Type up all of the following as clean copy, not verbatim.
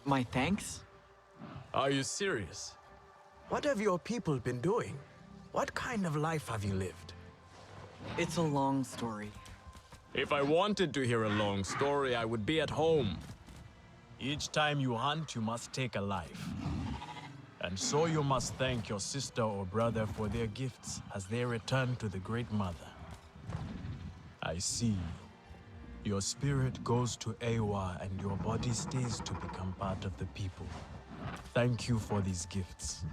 My thanks? Are you serious? What have your people been doing? What kind of life have you lived? It's a long story. If I wanted to hear a long story, I would be at home. Each time you hunt, you must take a life. And so you must thank your sister or brother for their gifts as they return to the Great Mother. I see. Your spirit goes to Ewa and your body stays to become part of the people. Thank you for these gifts.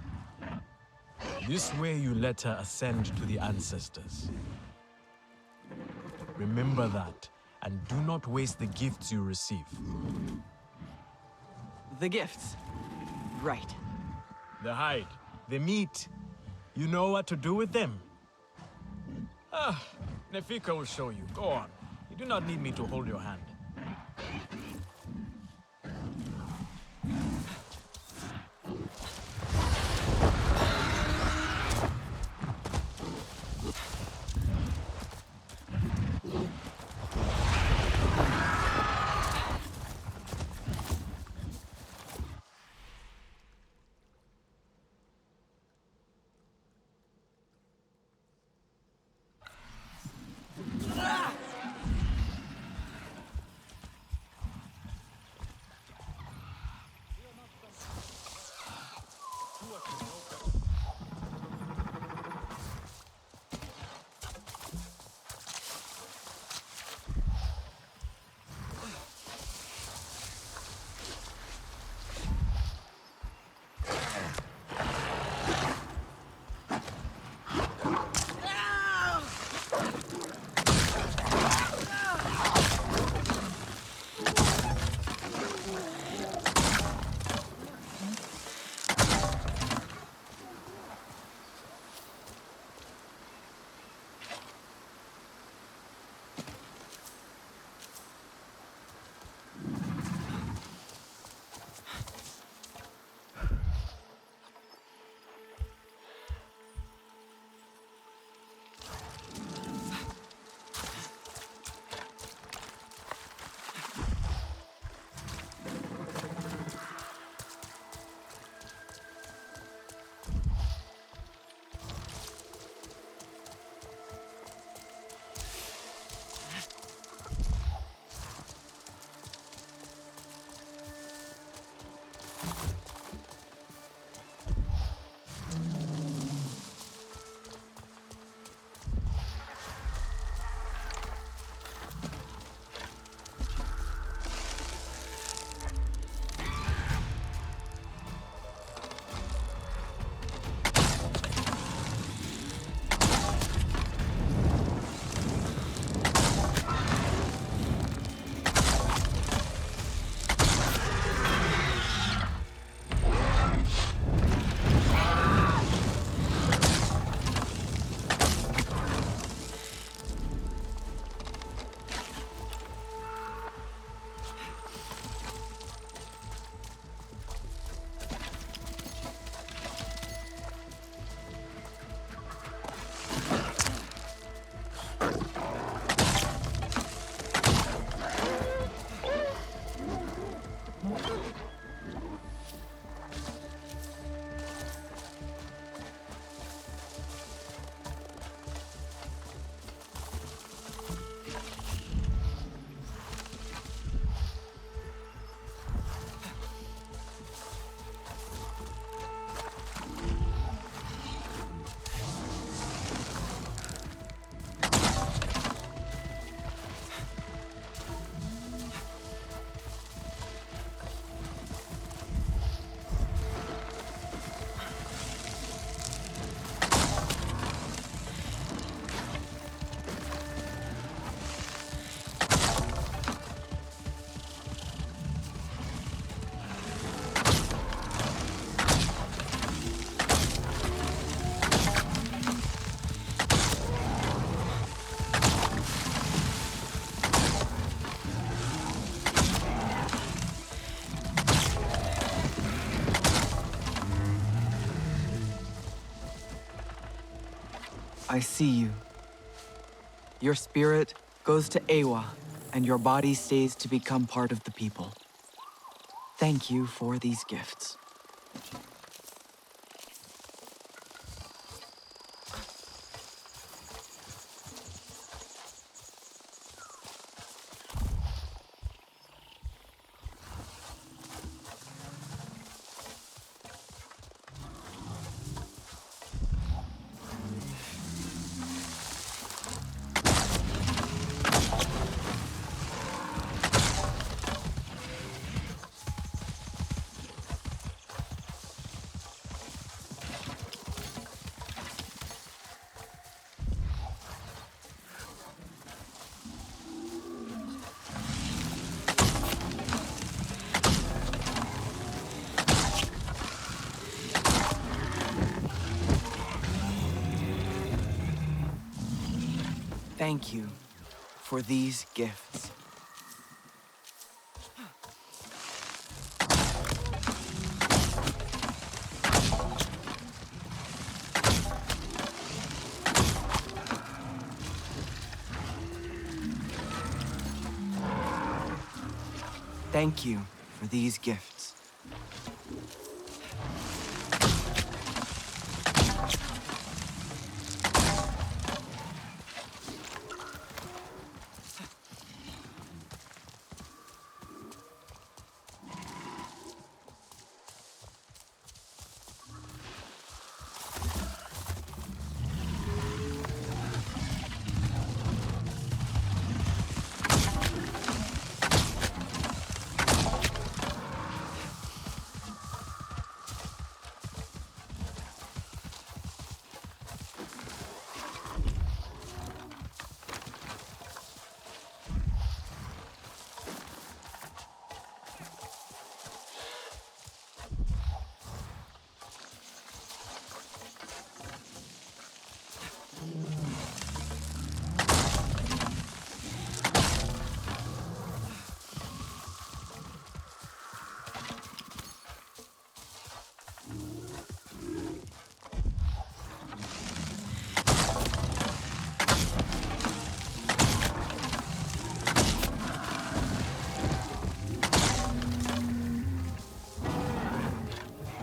This way you let her ascend to the ancestors. Remember that, and do not waste the gifts you receive. The gifts. Right. The hide, the meat. You know what to do with them? Nefika will show you. Go on. You do not need me to hold your hand. I see you. Your spirit goes to Ewa, and your body stays to become part of the people. Thank you for these gifts. Thank you for these gifts. Thank you for these gifts.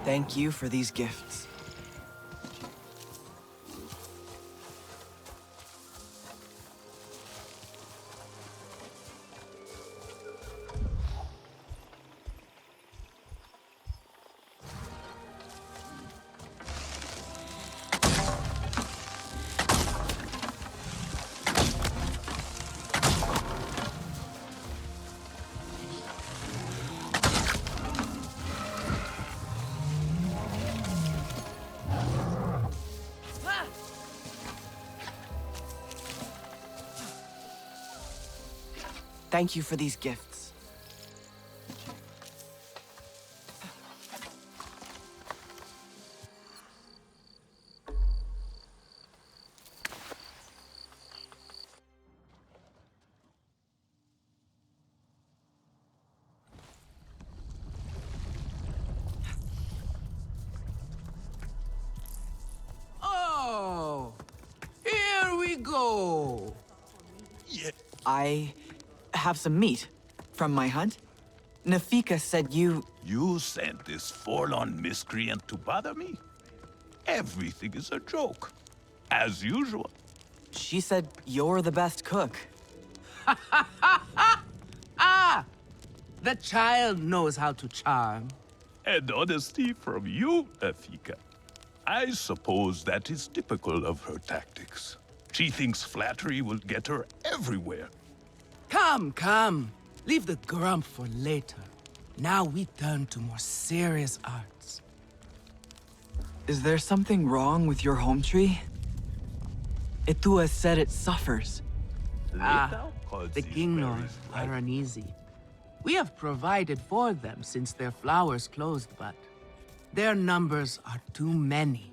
Thank you for these gifts. Thank you for these gifts. Oh, here we go. I have some meat from my hunt. Nafika said you... You sent this forlorn miscreant to bother me? Everything is a joke, as usual. She said you're the best cook. The child knows how to charm. And honesty from you, Afika. I suppose that is typical of her tactics. She thinks flattery will get her everywhere. Come, come. Leave the grump for later. Now we turn to more serious arts. Is there something wrong with your home tree? Itua said it suffers. The Gingnor are uneasy. We have provided for them since their flowers closed, but their numbers are too many.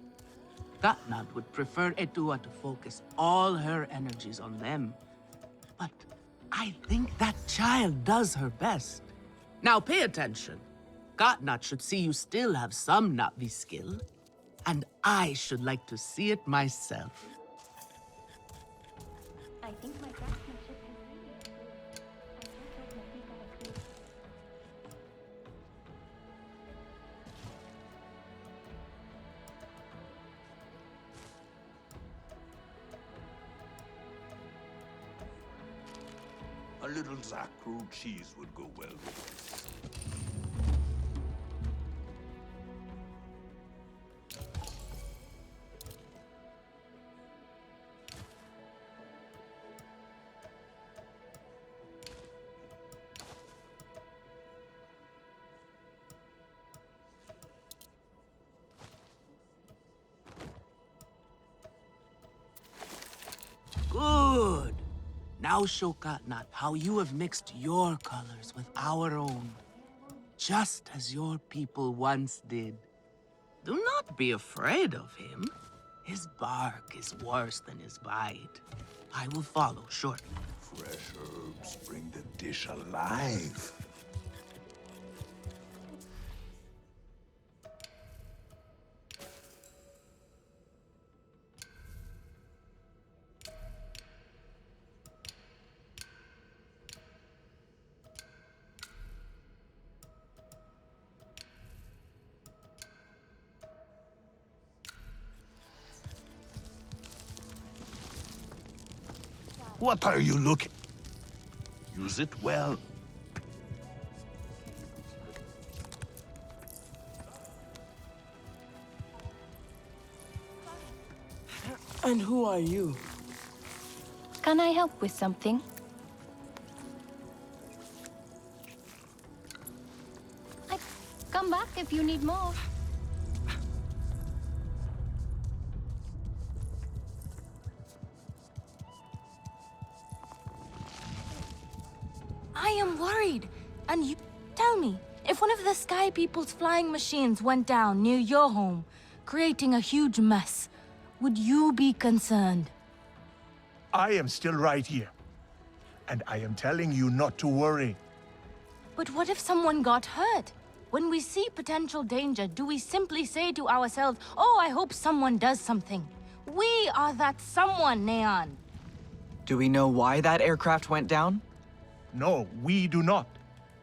Gatnat would prefer Etua to focus all her energies on them. But I think that child does her best. Now pay attention. Gatnat should see you still have some Na'vi skill, and I should like to see it myself. I think my craftsmanship has really improved. I do hope Nafika agrees. A little Zakru cheese would go well with it. Good. Now show Katnat how you have mixed your colors with our own, just as your people once did. Do not be afraid of him. His bark is worse than his bite. I will follow shortly. Fresh herbs bring the dish alive. What are you looking? Use it well. And who are you? Can I help with something? Come back if you need more. I am worried. And you tell me, if one of the Sky People's flying machines went down near your home, creating a huge mess, would you be concerned? I am still right here. And I am telling you not to worry. But what if someone got hurt? When we see potential danger, do we simply say to ourselves, oh, I hope someone does something? We are that someone, Neon. Do we know why that aircraft went down? No, we do not.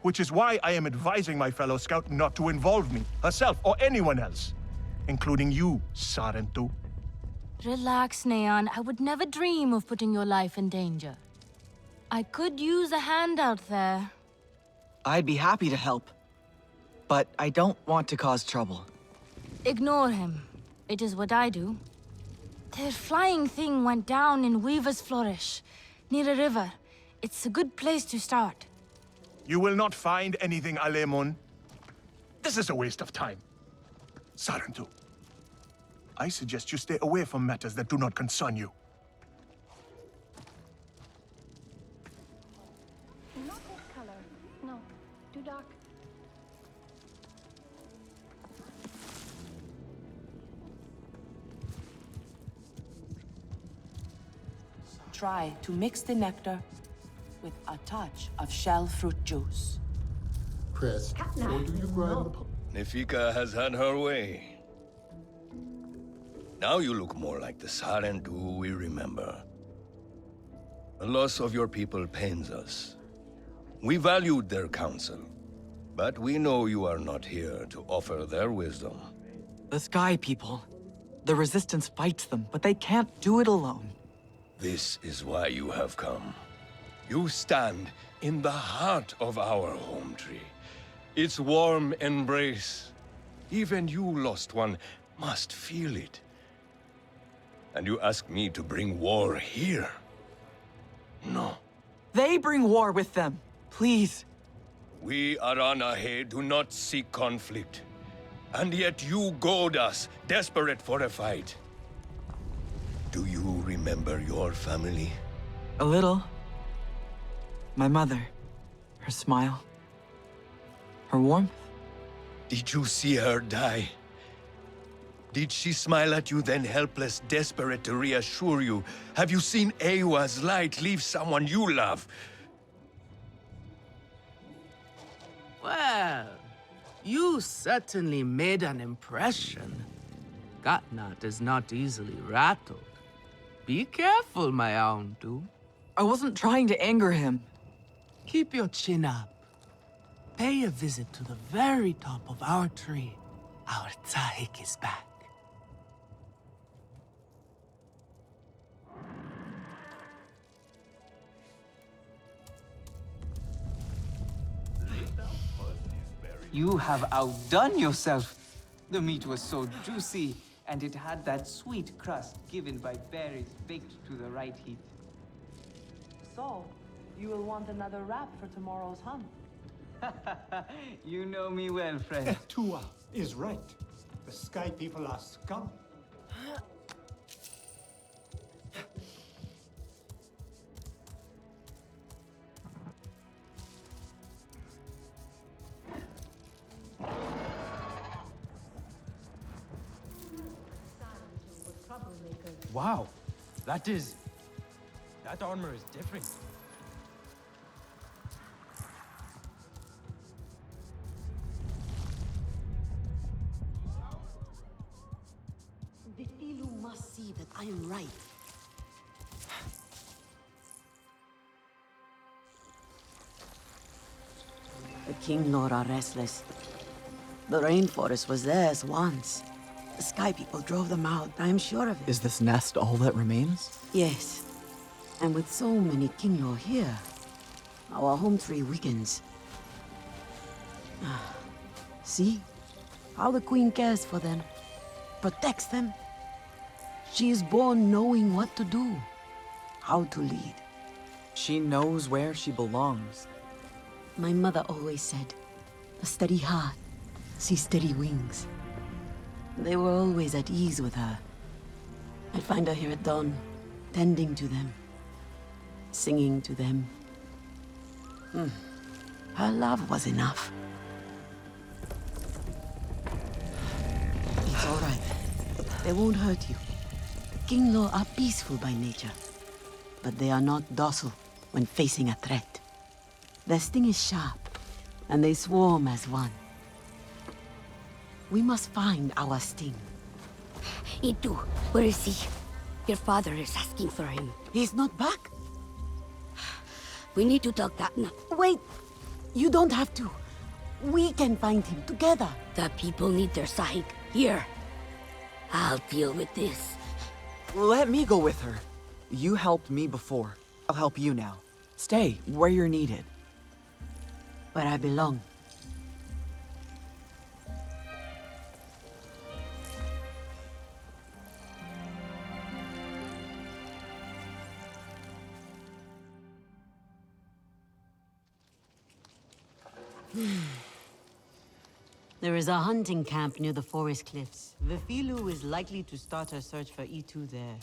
Which is why I am advising my fellow scout not to involve me, herself, or anyone else. Including you, Sarentu. Relax, Neon. I would never dream of putting your life in danger. I could use a hand out there. I'd be happy to help. But I don't want to cause trouble. Ignore him. It is what I do. Their flying thing went down in Weaver's Flourish, near a river. It's a good place to start. You will not find anything, Alemun. This is a waste of time. Sarentu, I suggest you stay away from matters that do not concern you. Not this color. No, too dark. Try to mix the nectar with a touch of shell fruit juice. Press, or do you grind the... Nefika has had her way. Now you look more like the Sarentu we remember. The loss of your people pains us. We valued their counsel, but we know you are not here to offer their wisdom. The Sky People. The Resistance fights them, but they can't do it alone. This is why you have come. You stand in the heart of our home tree. Its warm embrace. Even you, lost one, must feel it. And you ask me to bring war here? No. They bring war with them. Please. We Aranahe do not seek conflict. And yet you goad us, desperate for a fight. Do you remember your family? A little. My mother. Her smile. Her warmth. Did you see her die? Did she smile at you then helpless, desperate to reassure you? Have you seen Ewa's light leave someone you love? Well, you certainly made an impression. Katnat is not easily rattled. Be careful, my Auntu. I wasn't trying to anger him. Keep your chin up. Pay a visit to the very top of our tree. Our Tsahik is back. You have outdone yourself. The meat was so juicy, and it had that sweet crust given by berries baked to the right heat. So, you will want another wrap for tomorrow's hunt. You know me well, friend. Tua is right. The Sky People are scum. Wow, that armor is different. The Ilu must see that I am right. The King Lord are restless. The rainforest was theirs once. The Sky People drove them out, I am sure of it. Is this nest all that remains? Yes. And with so many King Lord here, our home tree weakens. See? How the Queen cares for them. Protects them. She is born knowing what to do. How to lead. She knows where she belongs. My mother always said, a steady heart sees steady wings. They were always at ease with her. I'd find her here at dawn, tending to them, singing to them. Her love was enough. It's all right. They won't hurt you. King Law are peaceful by nature, but they are not docile when facing a threat. Their sting is sharp, and they swarm as one. We must find our sting. Itu, where is he? Your father is asking for him. He's not back? We need to talk that now. Wait! You don't have to. We can find him together. The people need their sahib. Here. I'll deal with this. Let me go with her. You helped me before. I'll help you now. Stay where you're needed. Where I belong. There is a hunting camp near the forest cliffs. Vifilu is likely to start her search for E2 there.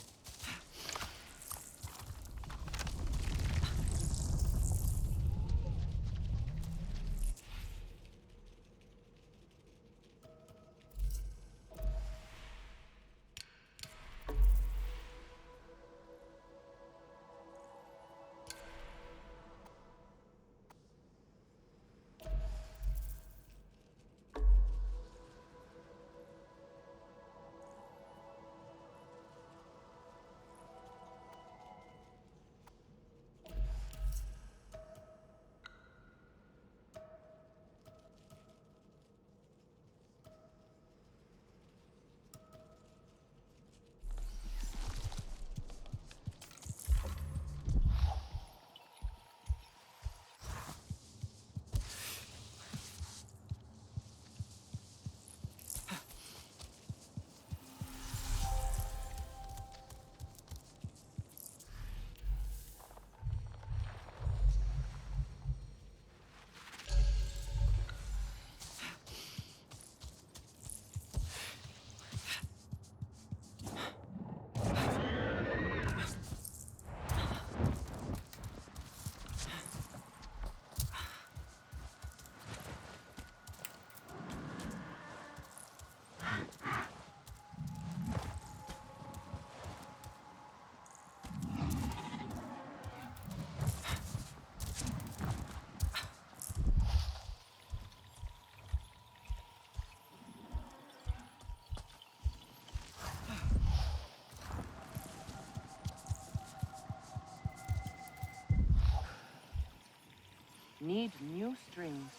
Need new strings.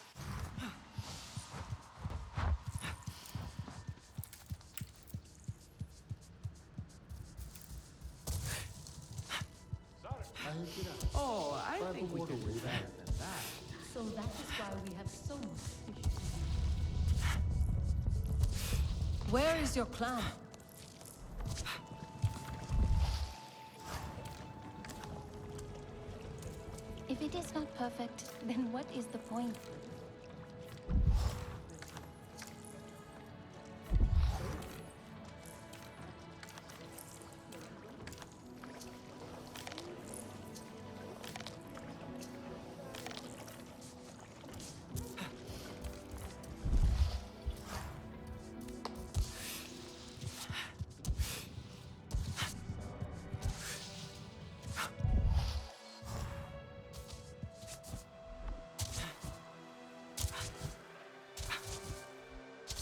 Oh, I think we can do better than that. So that is why we have so much fish. Where is your clan? If it is not perfect, then what is the point?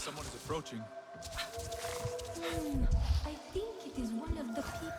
Someone is approaching. I think it is one of the people.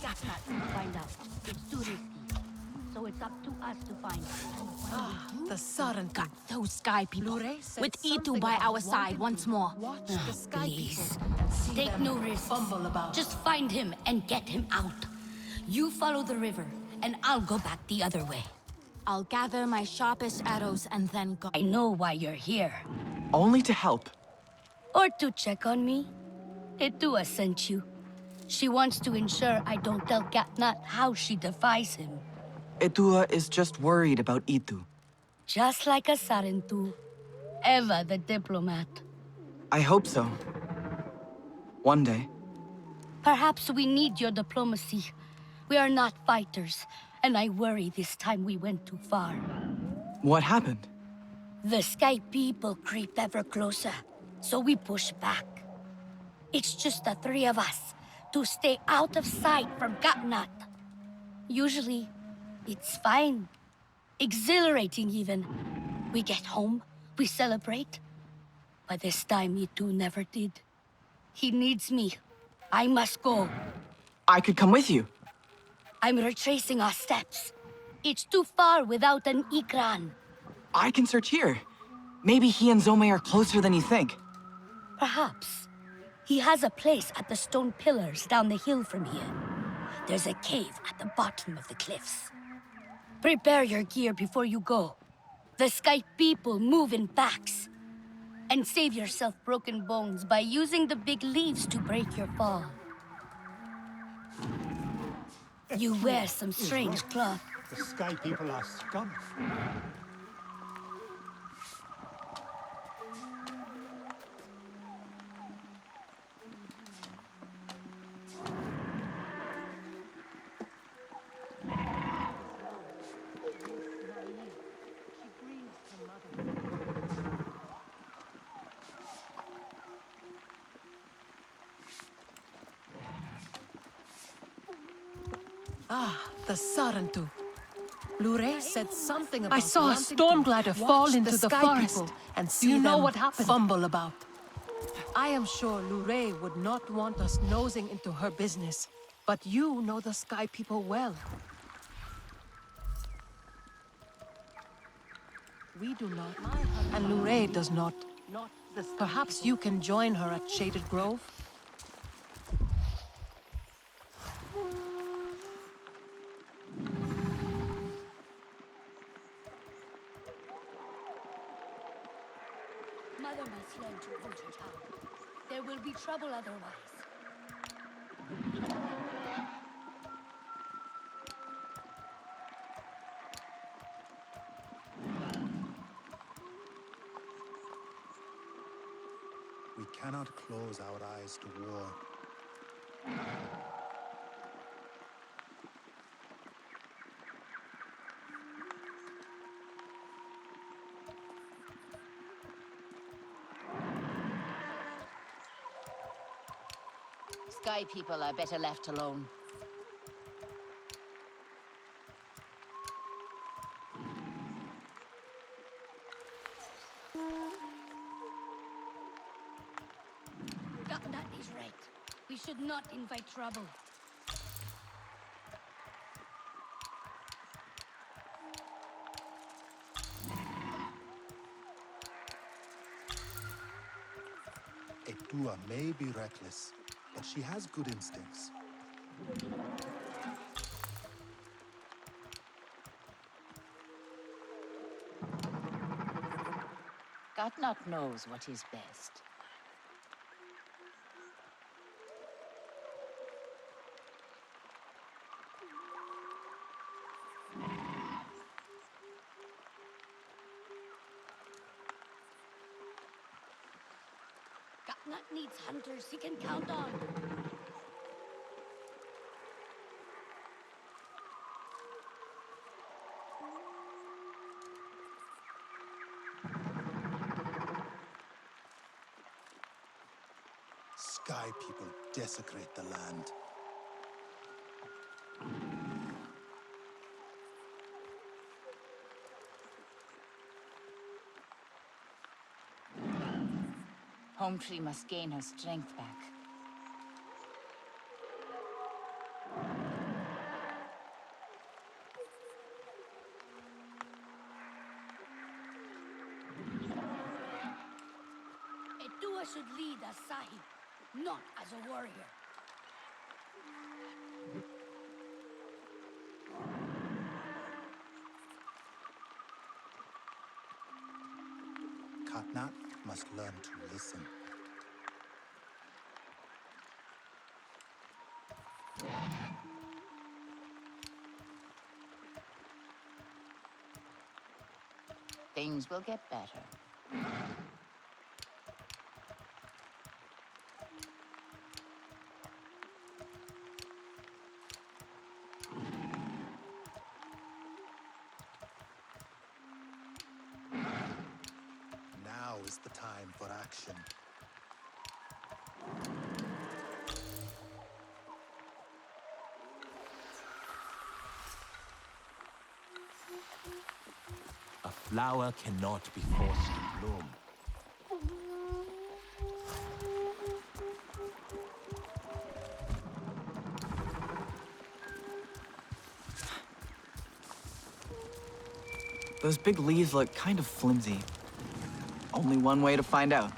Gatnat will find out. It's too risky. So it's up to us to find it. The Saran Got those sky people. Lure said With Itu something by about our side wanting once to more. Watch the sky Please. people and see Take them no risks. fumble about. Just find him and get him out. You follow the river, and I'll go back the other way. I'll gather my sharpest arrows and then go. I know why you're here. Only to help. Or to check on me. Itua sent you. She wants to ensure I don't tell Gatnat how she defies him. Etua is just worried about Itu. Just like a Sarentu. Eva the diplomat. I hope so. One day. Perhaps we need your diplomacy. We are not fighters, and I worry this time we went too far. What happened? The Sky people creep ever closer, so we push back. It's just the three of us, to stay out of sight from Gatnat. Usually, it's fine. Exhilarating even. We get home, we celebrate. But this time Itu never did. He needs me. I must go. I could come with you. I'm retracing our steps. It's too far without an Ikran. I can search here. Maybe he and Zome are closer than you think. Perhaps. He has a place at the stone pillars down the hill from here. There's a cave at the bottom of the cliffs. Prepare your gear before you go. The Sky people move in packs. And save yourself broken bones by using the big leaves to break your fall. You wear some strange cloth. The Sky people are scum. The Sarantu. Lure said something about I saw a wanting storm to glider watch fall into the sky forest. people and Do see you know them what happened? fumble about. I am sure Lure would not want us nosing into her business, but you know the Sky people well. We do not, and Lure does not. Perhaps you can join her at Shaded Grove? Mother must learn to hold her tongue. There will be trouble otherwise. We We cannot close our eyes to war. Sky people are better left alone. That is right. We should not invite trouble. Etua may be reckless, but she has good instincts. Gotnot knows what is best. Gatnat needs hunters he can count on. Sky people desecrate the land. Home Tree must gain her strength back. Etua should lead as Sahib, not as a warrior. Katnat must learn to listen. Things will get better. Now is the time for action. A flower cannot be forced to bloom. Those big leaves look kind of flimsy. Only one way to find out.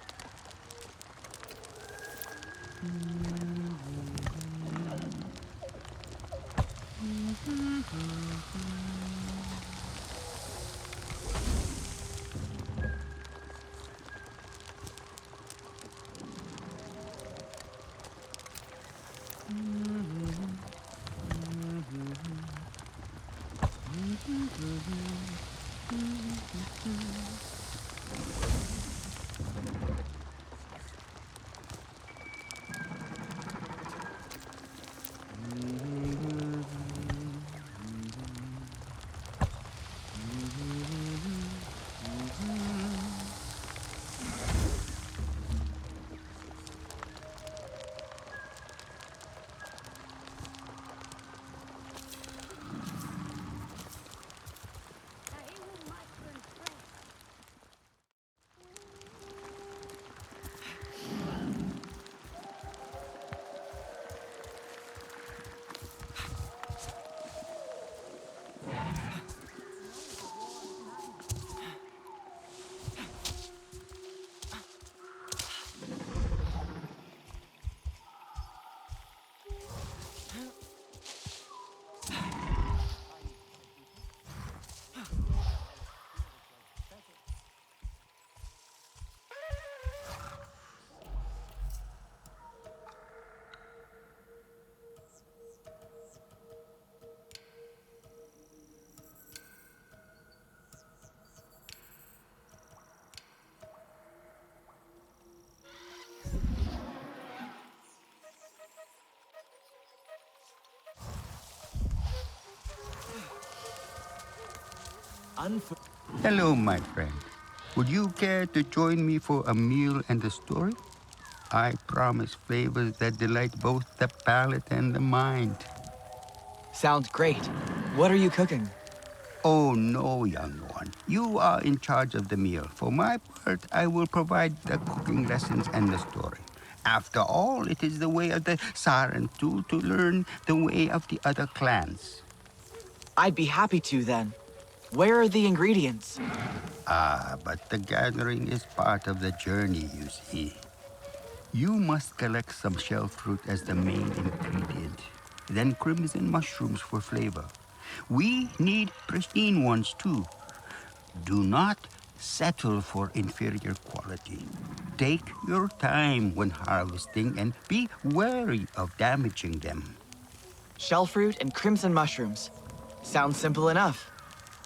Hello, my friend. Would you care to join me for a meal and a story? I promise flavors that delight both the palate and the mind. Sounds great. What are you cooking? Oh, no, young one. You are in charge of the meal. For my part, I will provide the cooking lessons and the story. After all, it is the way of the Sarentu to learn the way of the other clans. I'd be happy to then. Where are the ingredients? Ah, but the gathering is part of the journey, you see. You must collect some shell fruit as the main ingredient, then crimson mushrooms for flavor. We need pristine ones too. Do not settle for inferior quality. Take your time when harvesting and be wary of damaging them. Shell fruit and crimson mushrooms. Sounds simple enough.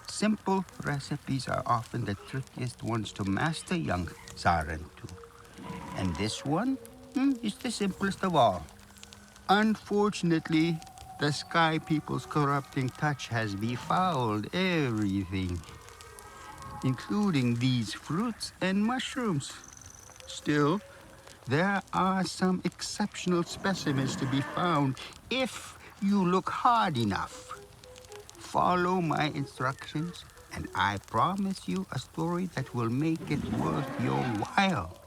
Simple recipes are often the trickiest ones to master, young Sarentu. And this one is the simplest of all. Unfortunately, the Sky People's corrupting touch has befouled everything, including these fruits and mushrooms. Still, there are some exceptional specimens to be found if you look hard enough. Follow my instructions, and I promise you a story that will make it worth your while.